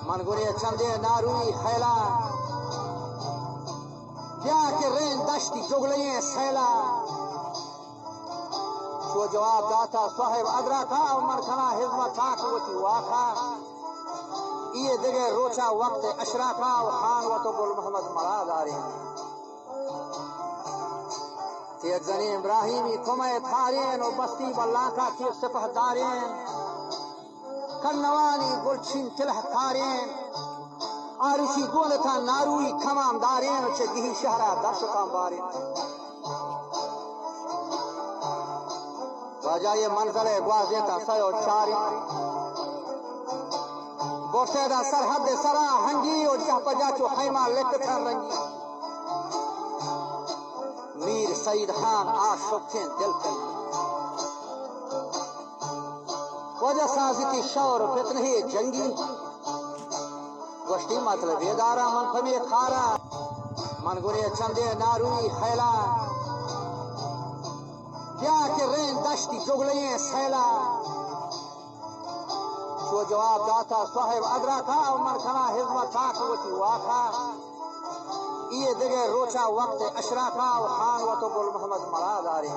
मनगुरे चंदे नारुई खैला क्या के रेन दश्ती जुगलिए सैला जो जवाब दाता साहिब अदरा का उमर खना हिजमत था कुवती वाखा ये जगह रोचा वक्त अशरा का खान व तो गुल मोहम्मद मरादारे तेज जनी इब्राहिमी कुमे थारेन और बस्ती बल्ला का तेज सिपहदारेन कन्नवानी गुलछिन तिलहकारेन आरुषी गोल था नारुई खमाम दारेन चे गिही शहरा दर्शकां बारे वजाये मंजरे ग्वाजे था सयो चारे गोशेदा सरहद सरा हंगी और जह पजा चो खैमा लेक था रंगी मीर सईद खान आशुक़ दिल कन वजह साजिती शौर फितने जंगी गोष्ठी मतलब बेदारा मन फमे खारा मनगुरे चंदे नारुई खैला क्या के रेन दश्ती जुगलिए सैला जो जवाब दाता साहिब अदरा का उमर खना हिजमत था कुवती वाखा ये जगह रोचा वक्त अशरा का खान व तो गुल मोहम्मद मरादारे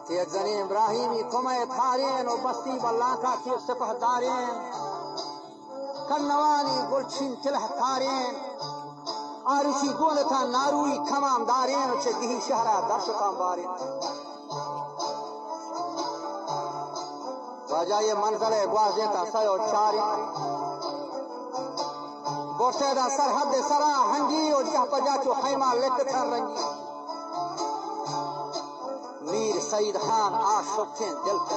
तेज जनी इब्राहिमी कुमे थारेन और बस्ती बल्ला का तेज सिपहदारेन कन्नवानी गुलछिन तिलहकारेन आरुषी गोल था नारुई खमाम दारेन चे गिही शहरा दर्शकां बारे वजाये मंजरे ग्वाजे था सयो चारे गोशेदा सरहद सरा हंगी और जह पजा चो खैमा लेक था रंगी मीर सईद खान आशुक़ दिल कन